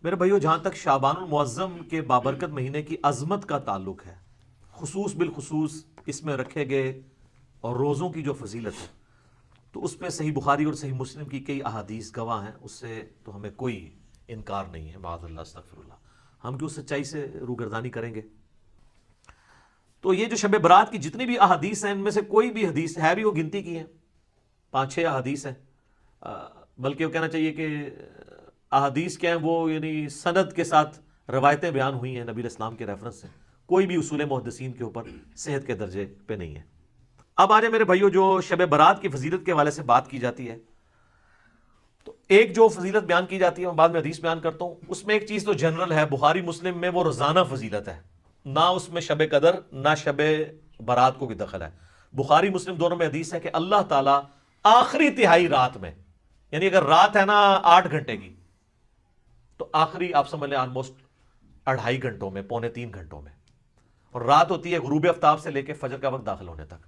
میرے بھائیو، جہاں تک شعبان المعظم کے بابرکت مہینے کی عظمت کا تعلق ہے، خصوص بالخصوص اس میں رکھے گئے اور روزوں کی جو فضیلت ہے، تو اس میں صحیح بخاری اور صحیح مسلم کی کئی احادیث گواہ ہیں، اس سے تو ہمیں کوئی انکار نہیں ہے، معاذ اللہ استغفر اللہ۔ ہم کیوں سچائی سے روگردانی کریں گے؟ تو یہ جو شب برات کی جتنی بھی احادیث ہیں، ان میں سے کوئی بھی حدیث ہے بھی وہ گنتی کی ہیں، 5-6 احادیث ہیں، بلکہ وہ کہنا چاہیے کہ احادیث کیا ہیں، وہ یعنی سند کے ساتھ روایتیں بیان ہوئی ہیں نبی اسلام کے ریفرنس سے، کوئی بھی اصول محدثین کے اوپر صحت کے درجے پہ نہیں ہے۔ اب آ جائے میرے بھائیو، جو شب برات کی فضیلت کے حوالے سے بات کی جاتی ہے، تو ایک جو فضیلت بیان کی جاتی ہے، میں بعد میں حدیث بیان کرتا ہوں، اس میں ایک چیز تو جنرل ہے، بخاری مسلم میں وہ روزانہ فضیلت ہے، نہ اس میں شب قدر نہ شب برات کو کوئی دخل ہے۔ بخاری مسلم دونوں میں حدیث ہے کہ اللہ تعالیٰ آخری تہائی رات میں، یعنی اگر رات ہے نا 8 گھنٹے کی، تو آخری آپ سمجھ لیں آلموسٹ 2.5 گھنٹوں میں، 2.75 گھنٹوں میں، اور رات ہوتی ہے غروب آفتاب سے لے کے فجر کا وقت داخل ہونے تک،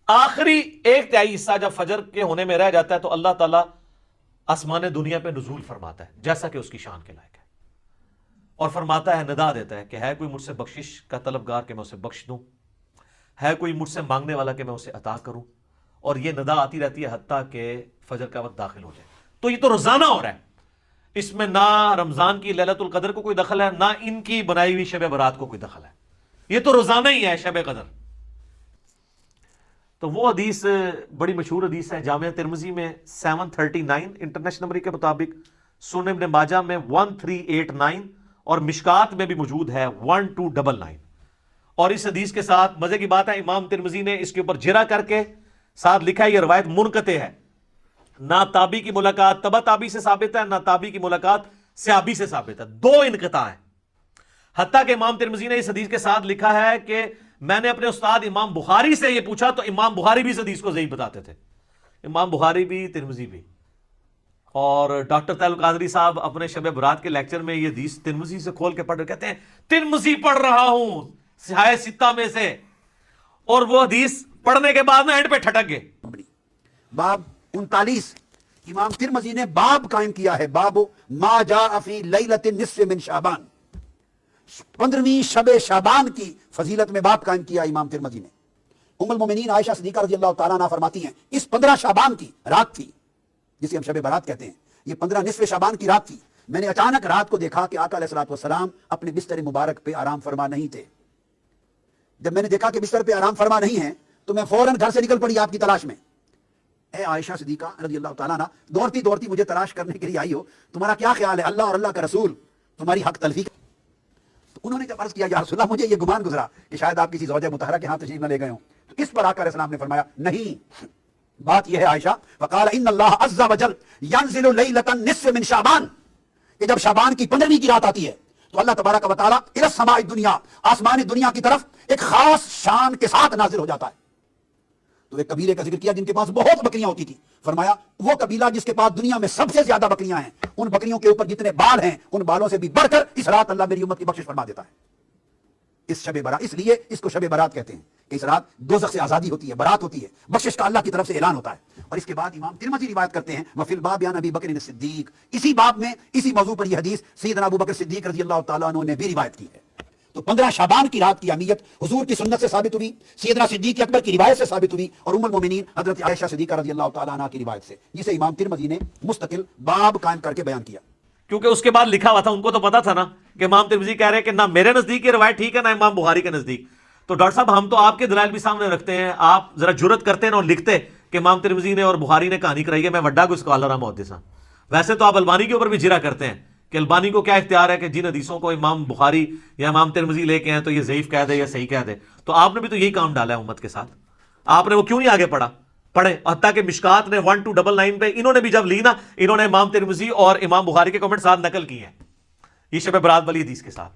آخری 1/3 حصہ جب فجر کے ہونے میں رہ جاتا ہے تو اللہ تعالیٰ آسمان دنیا پہ نزول فرماتا ہے، جیسا کہ اس کی شان کے لائق ہے، اور فرماتا ہے، ندا دیتا ہے کہ ہے کوئی مجھ سے بخشش کا طلبگار کہ میں اسے بخش دوں، ہے کوئی مجھ سے مانگنے والا کہ میں اسے عطا کروں، اور یہ ندا آتی رہتی ہے حتیٰ کہ فجر کا وقت داخل ہو جائے۔ تو یہ تو روزانہ ہو رہا ہے، اس میں نہ رمضان کی لیلۃ القدر کو کوئی دخل ہے، نہ ان کی بنائی ہوئی شب برات کو کوئی دخل ہے، یہ تو روزانہ ہی ہے شب قدر۔ تو وہ حدیث بڑی مشہور حدیث ہے، جامعہ ترمذی میں 739 انٹرنیشنل نمبر کے مطابق، سنن ابن ماجہ میں 1389، اور مشکات میں بھی موجود ہے 1299۔ اور اس حدیث کے ساتھ مزے کی بات ہے، امام ترمذی نے اس کے اوپر جرا کر کے ساتھ لکھا ہے یہ روایت منقطع ہے، نہ تابعی کی ملاقات تبع تابعی سے ثابت ہے، نہ تابعی کی ملاقات صحابی سے ثابت ہے، 2 انقطاع ہے۔ حتیٰ کہ امام ترمذی نے اس حدیث کے ساتھ لکھا ہے کہ میں نے اپنے استاد امام بخاری سے یہ پوچھا تو امام بخاری بھی اس حدیث کو ضعیف بتاتے تھے، امام بخاری بھی ترمذی بھی۔ اور ڈاکٹر طاہر القادری صاحب اپنے شب برات کے لیکچر میں یہ حدیث ترمذی سے کھول کے پڑھ رہے، کہتے ہیں ترمذی پڑھ رہا ہوں صحاح ستہ میں سے، اور وہ حدیث پڑھنے کے بعد میں اینڈ پہ ٹھٹک گئے۔ باب 39 امام ترمذی نے باب قائم کیا ہے، باب ما جاء فی لیلۃ النصف من شعبان، 15ویں شب شعبان کی فضیلت میں باب قائم کیا امام ترمذی نے۔ ام المومنین عائشہ صدیقہ رضی اللہ تعالیٰ عنہ فرماتی ہیں، اس 15 شعبان کی رات تھی جسے ہم شب برات کہتے ہیں، یہ 15 نصف شعبان کی رات تھی۔ میں نے اچانک رات کو دیکھا کہ آقا علیہ الصلوۃ والسلام اپنے بستر مبارک پہ آرام فرما نہیں تھے۔ جب میں نے دیکھا کہ بستر پہ آرام فرما نہیں ہیں تو میں فوراً گھر سے نکل پڑی آپ کی تلاش میں۔ اے عائشہ صدیقہ رضی اللہ تعالیٰ عنہ، دوڑتی دوڑتی مجھے تلاش کرنے کے لیے آئی ہو، تمہارا کیا خیال ہے اللہ اور اللہ کا رسول تمہاری حق تلفی؟ تو انہوں نے جب عرض کیا یا رسول اللہ، مجھے یہ گمان گزرا کہ شاید آپ کسی زوجہ مطہرہ کے ہاں تشریف نہ لے گئے ہوں، تو اس پر آقا علیہ السلام نے فرمایا نہیں، بات یہ ہے عائشہ، فقال ان اللہ عز وجل ينزل لیلۃ النصف من شعبان، کہ جب شعبان کی 15ویں کی رات آتی ہے تو اللہ تبارک و تعالیٰ الی السماء الدنیا، آسمان دنیا کی طرف ایک خاص شان کے ساتھ نازل ہو جاتا ہے۔ تو ایک قبیلے کا ذکر کیا جن کے پاس بہت بکریاں ہوتی تھی، فرمایا وہ قبیلہ جس کے پاس دنیا میں سب سے زیادہ بکریاں ہیں، ان بکریوں کے اوپر جتنے بال ہیں ان بالوں سے بھی بڑھ کر اس رات اللہ میری امت کی بخشش فرما دیتا ہے۔ اس شب برات، اس لیے اس کو شب برات کہتے ہیں کہ اس رات دوزخ سے آزادی ہوتی ہے، برات ہوتی ہے، بخشش کا اللہ کی طرف سے اعلان ہوتا ہے۔ اور اس کے بعد امام ترمذی روایت کرتے ہیں وفی الباب عن ابی بکر الصدیق، اسی باب میں اسی موضوع پر یہ حدیث سیدنا ابو بکر صدیق رضی اللہ تعالیٰ عنہ نے بھی روایت کی ہے۔ تو 15 شعبان کی رات کی اہمیت حضور کی سنت سے ثابت ہوئی، سیدنا صدیق اکبر کی روایت سے ثابت ہوئی، اور ام المومنین حضرت عائشہ صدیقہ رضی اللہ تعالیٰ عنہ کی روایت سے، جسے امام ترمذی نے مستقل باب قائم کر کے بیان کیا۔ کیونکہ اس کے بعد لکھا ہوا تھا، ان کو تو پتا تھا نا کہ امام ترمذی کہہ رہے ہیں کہ نہ میرے نزدیک یہ روایت ٹھیک ہے نہ امام بخاری کے نزدیک، تو ڈاکٹر صاحب ہم تو آپ کے دلائل بھی سامنے رکھتے ہیں، آپ ذرا جرت کرتے ہیں اور لکھتے کہ امام ترمذی نے اور بخاری نے کہانی کرائی ہے، میں وڈا کوئی اسکالر ہوں محدث ہوں۔ ویسے تو آپ البانی کے اوپر بھی جرا کرتے ہیں کہ البانی کو کیا اختیار ہے کہ جن حدیثوں کو امام بخاری یا امام ترمذی لے کے ہیں تو یہ ضعیف کہہ دے یا صحیح کہہ دے، تو آپ نے بھی تو یہی کام ڈالا ہے امت کے ساتھ، آپ نے وہ کیوں نہیں آگے پڑھے؟ حتیٰ کہ مشکات نے 1299 پہ انہوں نے بھی جب لی نا، انہوں نے امام ترمذی اور امام بخاری کے کمنٹ ساتھ نقل کی ہیں، یہ شب برات والی حدیث کے ساتھ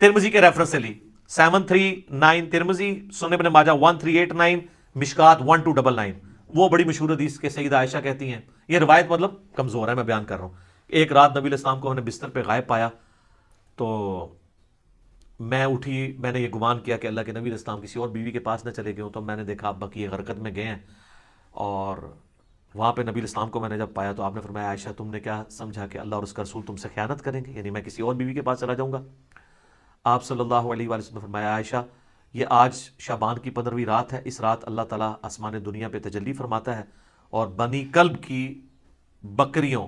ترمذی کے ریفرنس سے لی، 739 ترمذی، سنن ابن ماجہ 1389، مشکات 1299، وہ بڑی مشہور حدیث کے سیدہ عائشہ کہتی ہیں، یہ روایت مطلب کمزور ہے، میں بیان کر رہا ہوں۔ ایک رات نبی علیہ السلام کو ہم نے بستر پہ غائب پایا، تو میں اٹھی، میں نے یہ گمان کیا کہ اللہ کے نبی علیہ السلام کسی اور بیوی کے پاس نہ چلے گئے ہوں، تو میں نے دیکھا ابا کی یہ غرقت میں گئے ہیں اور وہاں پہ نبی الاسلام کو میں نے جب پایا تو آپ نے فرمایا عائشہ تم نے کیا سمجھا کہ اللہ اور اس کا رسول تم سے خیانت کریں گے، یعنی میں کسی اور بیوی کے پاس چلا جاؤں گا؟ آپ صلی اللہ علیہ وآلہ وسلم نے فرمایا عائشہ یہ آج شعبان کی 15ویں رات ہے، اس رات اللہ تعالیٰ آسمان دنیا پہ تجلی فرماتا ہے اور بنی کلب کی بکریوں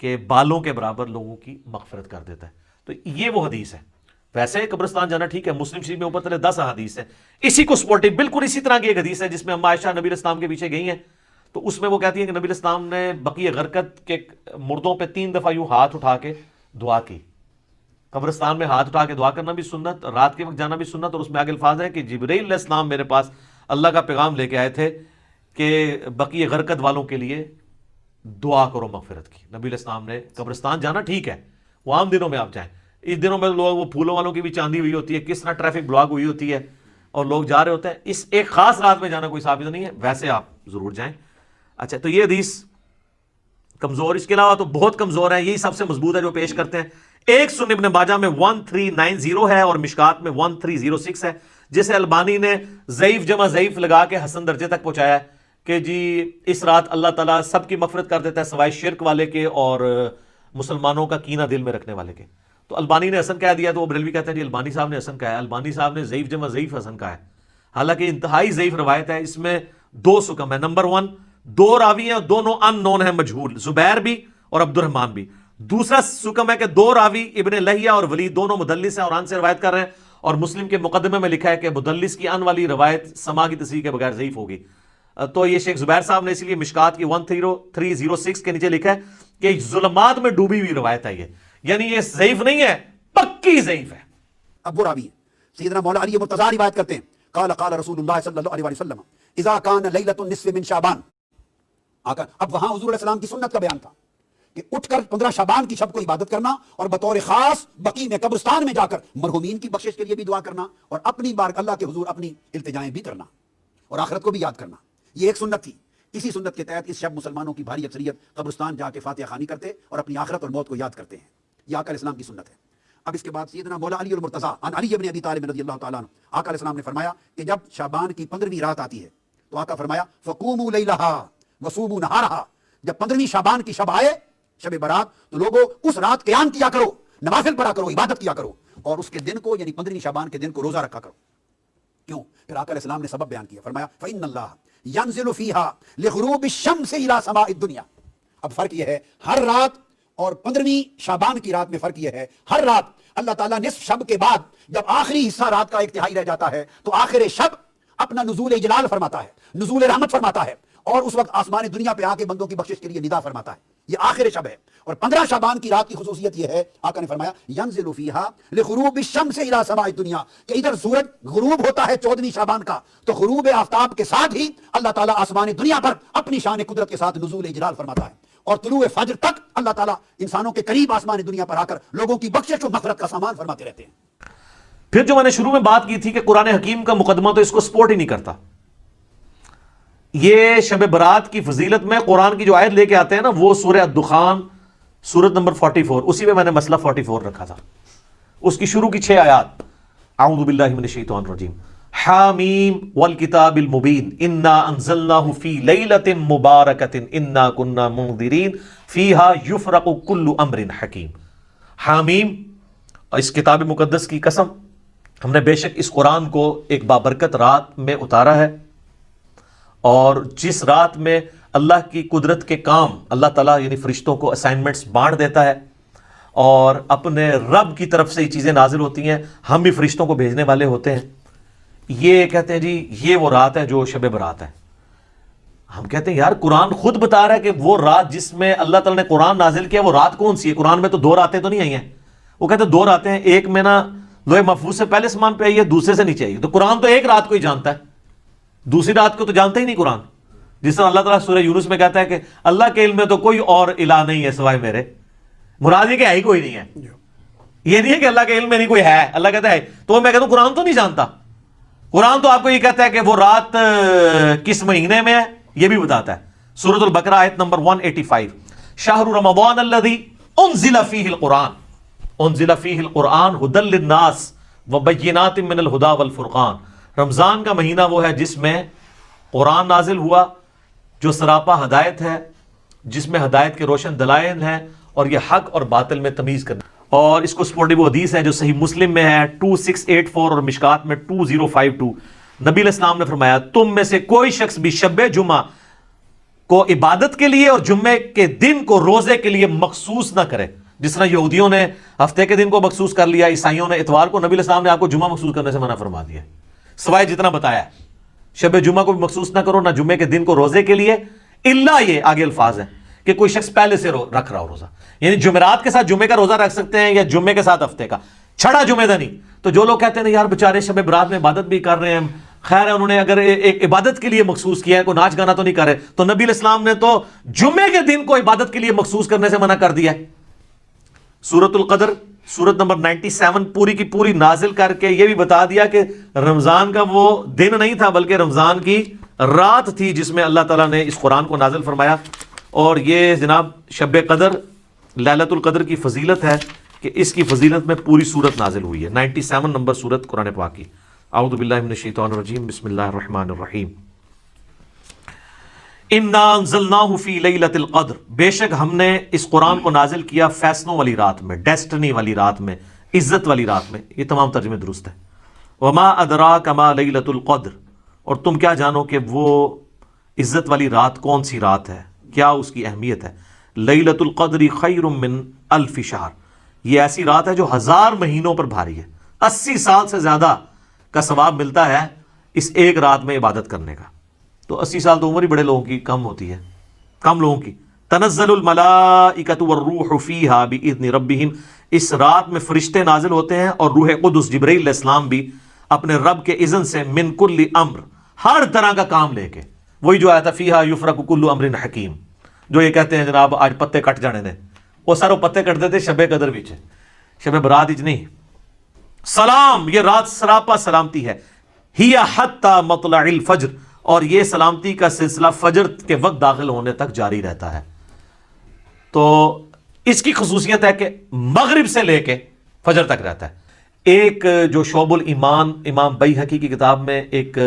کے بالوں کے برابر لوگوں کی مغفرت کر دیتا ہے۔ تو یہ وہ حدیث ہے۔ ویسے قبرستان جانا ٹھیک ہے، مسلم شریف میں اوپر تلے 10 احادیث ہیں، اسی کو سپورٹنگ بالکل اسی طرح کی ایک حدیث ہے جس میں اما عائشہ نبی الاسلام کے پیچھے گئی ہیں، تو اس میں وہ کہتی ہیں کہ نبی الاسلام نے بقیع غرقد کے مردوں پہ 3 دفعہ یوں ہاتھ اٹھا کے دعا کی۔ قبرستان میں ہاتھ اٹھا کے دعا کرنا بھی سنت، رات کے وقت جانا بھی سنت، اور اس میں آگے الفاظ ہیں کہ جبرائیل علیہ السلام میرے پاس اللہ کا پیغام لے کے آئے تھے کہ بقیع غرقد والوں کے لیے دعا کرو مغفرت کی۔ نبی علیہ السلام نے قبرستان جانا ٹھیک ہے، وہ عام دنوں میں آپ جائیں، اس دنوں میں لوگ وہ پھولوں والوں کی بھی چاندی ہوئی ہوتی ہے، کس طرح ٹریفک بلاک ہوئی ہوتی ہے اور لوگ جا رہے ہوتے ہیں، اس ایک خاص رات میں جانا کوئی ثابت نہیں ہے، ویسے آپ ضرور جائیں۔ اچھا تو یہ حدیث کمزور، اس کے علاوہ تو بہت کمزور ہے، یہی سب سے مضبوط ہے جو پیش کرتے ہیں۔ ایک سنن ابن ماجہ میں 1390 ہے اور مشکات میں 1306 ہے، جسے البانی نے ضعیف جمع ضعیف لگا کے حسن درجے تک پہنچایا ہے کہ جی اس رات اللہ تعالیٰ سب کی مغفرت کر دیتا ہے سوائے شرک والے کے اور مسلمانوں کا کینہ دل میں رکھنے والے کے۔ تو البانی نے حسن کہہ دیا تو وہ بریلوی کہتے ہیں جی البانی صاحب نے حسن کہا ہے، البانی صاحب نے ضعیف جمع ضعیف حسن کہا ہے، حالانکہ انتہائی ضعیف روایت ہے، اس میں 2 سکم ہے۔ نمبر 1 2 راوی ہیں، دونوں ان نون ہیں، مجہول، زبیر بھی اور عبد الرحمن بھی۔ دوسرا سکم ہے کہ 2 راوی ابن لہیہ اور ولید دونوں مدلس ہیں اور ان سے روایت کر رہے ہیں، اور مسلم کے مقدمے میں لکھا ہے کہ مدلس کی ان والی روایت سما کی تصحیح کے بغیر ضعیف ہوگی۔ تو یہ شیخ زبیر صاحب نے اسی لیے مشکات کی 1306 کے نیچے لکھا ہے کہ ظلمات میں ڈوبی ہوئی روایت ہے یہ، یعنی یہ ضعیف نہیں ہے، پکی ضعیف ہے۔ اب وہ راوی ہے سیدنا مولا علی مرتضیٰ روایت کرتے ہیں قال قال رسول اللہ صلی اللہ علیہ وسلم اذا کان لیلۃ النصف من شعبان۔ اب وہاں حضور علیہ السلام کی سنت کا بیان تھا کہ اٹھ کر 15 شعبان کی شب کو عبادت کرنا اور بطور خاص بقیع میں قبرستان میں جا کر مرحومین کی بخشش کے لیے بھی دعا کرنا اور اپنی بار اللہ کے حضور اپنی التجائیں بھی کرنا اور آخرت کو بھی یاد کرنا، یہ ایک سنت تھی۔ اسی سنت کے تحت اس شب مسلمانوں کی بھاری اکثریت قبرستان جا کے فاتحہ خوانی کرتے اور اپنی آخرت اور موت کو یاد کرتے ہیں، یہ آقا علیہ السلام کی سنت ہے۔ اب اس کے بعد سیدنا مولا علی المرتضیٰ عن علی ابن ابی طالب رضی اللہ تعالیٰ عنہ، آقا علیہ السلام نے فرمایا کہ جب شعبان کی 15ویں رات آتی ہے تو آقا فرمایا فقوموا لیلہا وصوموا نہارہا، جب 15ویں شعبان کی شب آئے، شب برات، تو لوگوں اس رات قیام کیا کرو، نوافل پڑھا کرو، عبادت کیا کرو، اور اس کے دن کو یعنی 15ویں شعبان کے دن کو روزہ رکھا کرو۔ کیوں؟ پھر آقا علیہ السلام نے سبب بیان کیا، فرمایا فإن اللہ ينزل فيها لغروب الشمس الى سماء الدنيا۔ اب فرق یہ ہے ہر رات اور 15ویں شعبان کی رات میں فرق یہ ہے، ہر رات اللہ تعالیٰ نصف شب کے بعد جب آخری حصہ رات کا 1/3 رہ جاتا ہے تو آخر شب اپنا نزول جلال فرماتا ہے، نزول رحمت فرماتا ہے، اور اس وقت آسمان دنیا پہ آ کے بندوں کی بخشش کے لیے ندا فرماتا ہے، یہ آخر شب ہے۔ اور 15 شعبان کی رات کی خصوصیت یہ ہے، آقا نے فرمایا ینزل فیہا لغروب الشمس الی سماء الدنیا، کہ ادھر سورج غروب ہوتا ہے 14ویں شعبان کا، تو غروب آفتاب کے ساتھ ہی اللہ تعالیٰ آسمان دنیا پر اپنی شان قدرت کے ساتھ نزول جلال فرماتا ہے، اور طلوع فجر تک اللہ تعالیٰ انسانوں کے قریب آسمان دنیا پر آ کر لوگوں کی بخشش و مغفرت کا سامان فرماتے رہتے ہیں۔ پھر جو میں نے شروع میں بات کی تھی کہ قرآن حکیم کا مقدمہ تو اس کو سپورٹ ہی نہیں کرتا، یہ شب برات کی فضیلت میں قرآن کی جو آیت لے کے آتے ہیں نا، وہ سورہ الدخان سورت نمبر 44، اسی میں نے مسئلہ 44 رکھا تھا، اس کی شروع کی 6 آیات، اعوذ باللہ من الشیطان الرجیم، حامیم والکتاب المبین انا انزلناہ فی لیلۃ مبارکۃ انا کنا منذرین فیہا یفرق کل امر حکیم۔ حامیم، اس کتاب مقدس کی قسم، ہم نے بے شک اس قرآن کو ایک بابرکت رات میں اتارا ہے، اور جس رات میں اللہ کی قدرت کے کام اللہ تعالیٰ یعنی فرشتوں کو اسائنمنٹس بانٹ دیتا ہے اور اپنے رب کی طرف سے یہ چیزیں نازل ہوتی ہیں، ہم بھی فرشتوں کو بھیجنے والے ہوتے ہیں، یہ کہتے ہیں جی یہ وہ رات ہے جو شب برات ہے۔ ہم کہتے ہیں یار قرآن خود بتا رہا ہے کہ وہ رات جس میں اللہ تعالیٰ نے قرآن نازل کیا وہ رات کون سی ہے؟ قرآن میں تو 2 راتیں تو نہیں آئی ہیں، وہ کہتے ہیں 2 راتیں ہیں، ایک میں نا لوح محفوظ سے پہلے سامان پہ آئی ہے، دوسرے سے نیچے آئی ہے، تو قرآن تو ایک رات کو ہی جانتا ہے، دوسری رات کو تو جانتا ہی نہیں قرآن۔ جس طرح اللہ تعالیٰ سورہ یونس میں کہتا ہے کہ اللہ کے علم میں تو کوئی اور الہ نہیں ہے سوائے میرے، مراد یہ کہ ہے ہی کوئی نہیں ہے، یہ نہیں ہے کہ اللہ کے علم میں نہیں کوئی ہے، اللہ کہتا ہے، تو میں کہتا ہوں قرآن تو نہیں جانتا، قرآن تو آپ کو یہ کہتا ہے کہ وہ رات کس مہینے میں ہے یہ بھی بتاتا ہے۔ سورۃ البقرہ آیت نمبر 185، شہر رمضان الذی انزل فیہ القرآن، انزل فیہ القرآن ھدی للناس وبینات من الھدی والفرقان، رمضان کا مہینہ وہ ہے جس میں قرآن نازل ہوا جو سراپا ہدایت ہے، جس میں ہدایت کے روشن دلائل ہیں اور یہ حق اور باطل میں تمیز کرنا. اور اس کو سپورٹنگ وہ حدیث ہے جو صحیح مسلم میں ہے 2684 اور مشکات میں 2052. نبی علیہ السلام نے فرمایا تم میں سے کوئی شخص بھی شب جمعہ کو عبادت کے لیے اور جمعے کے دن کو روزے کے لیے مخصوص نہ کرے. جس طرح یہودیوں نے ہفتے کے دن کو مخصوص کر لیا، عیسائیوں نے اتوار کو، نبی علیہ السلام نے آپ کو جمعہ مخصوص کرنے سے منع فرما دیا سوائے جتنا بتایا. شب جمعہ کو بھی مخصوص نہ کرو، نہ جمعے کے دن کو روزے کے لیے، الا یہ آگے الفاظ ہیں کہ کوئی شخص پہلے سے رکھ رہا ہو روزہ، یعنی جمعرات کے ساتھ جمعے کا روزہ رکھ سکتے ہیں یا جمعے کے ساتھ ہفتے کا، چھڑا جمعے دا نہیں. تو جو لوگ کہتے ہیں یار بیچارے شب برات میں عبادت بھی کر رہے ہیں، خیر ہے انہوں نے اگر ایک عبادت کے لیے مخصوص کیا ہے، کوئی ناچ گانا تو نہیں کر رہے، تو نبی علیہ السلام نے تو جمعے کے دن کو عبادت کے لیے مخصوص کرنے سے منع کر دیا ہے. سورۃ القدر سورت نمبر 97 پوری کی پوری نازل کر کے یہ بھی بتا دیا کہ رمضان کا وہ دن نہیں تھا بلکہ رمضان کی رات تھی جس میں اللہ تعالیٰ نے اس قرآن کو نازل فرمایا. اور یہ جناب شب قدر لیلۃ القدر کی فضیلت ہے کہ اس کی فضیلت میں پوری سورت نازل ہوئی ہے. 97 نمبر سورت قرآن پاک کی. اعوذ باللہ من الشیطان الرجیم، بسم اللہ الرحمن الرحیم. انا انزلناہ فی لیلۃ القدر، بے شک ہم نے اس قرآن کو نازل کیا فیصلوں والی رات میں، ڈیسٹنی والی رات میں، عزت والی رات میں. یہ تمام ترجمے درست ہیں. وما ادراک ما لیلۃ القدر، اور تم کیا جانو کہ وہ عزت والی رات کون سی رات ہے، کیا اس کی اہمیت ہے. لیلۃ القدر خیر من الف شہر، یہ ایسی رات ہے جو 1000 مہینوں پر بھاری ہے. 80 سال سے زیادہ کا ثواب ملتا ہے اس ایک رات میں عبادت کرنے کا. تو 80 سال تو عمر ہی بڑے لوگوں کی کم ہوتی ہے، کم لوگوں کی. تنزل الملائکۃ والروح فیہا باذن ربہم، اس رات میں فرشتے نازل ہوتے ہیں اور روح قدس جبرائیل علیہ السلام بھی اپنے رب کے اذن سے، من کل امر، ہر طرح کا کام لے کے. وہی جو آیا تھا فیہا یفرق کل امر حکیم، جو یہ کہتے ہیں جناب آج پتے کٹ جانے دیں، وہ سارے پتے کٹتے تھے شب قدر وچ، شب برات وچ نہیں. سلام، یہ رات سراپا سلامتی ہے. ہی حتی مطلع الفجر، اور یہ سلامتی کا سلسلہ فجر کے وقت داخل ہونے تک جاری رہتا ہے. تو اس کی خصوصیت ہے کہ مغرب سے لے کے فجر تک رہتا ہے. ایک جو شعب الایمان امام بیہقی کی کتاب میں ایک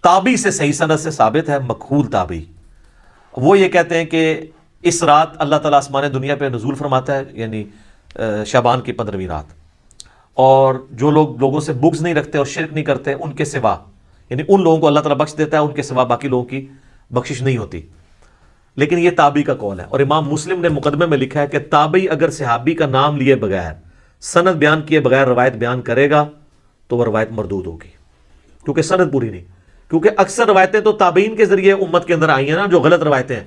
تابعی سے صحیح سند سے ثابت ہے، مقبول تابعی، وہ یہ کہتے ہیں کہ اس رات اللہ تعالیٰ آسمان دنیا پہ نزول فرماتا ہے، یعنی شعبان کی 15ویں رات. اور جو لوگوں سے بغض نہیں رکھتے اور شرک نہیں کرتے ان کے سوا، یعنی ان لوگوں کو اللہ تعالیٰ بخش دیتا ہے، ان کے سوا باقی لوگوں کی بخشش نہیں ہوتی. لیکن یہ تابعی کا قول ہے. اور امام مسلم نے مقدمے میں لکھا ہے کہ تابعی اگر صحابی کا نام لیے بغیر، سند بیان کیے بغیر روایت بیان کرے گا تو وہ روایت مردود ہوگی، کیونکہ سند پوری نہیں. کیونکہ اکثر روایتیں تو تابعین کے ذریعے امت کے اندر آئی ہیں نا، جو غلط روایتیں ہیں.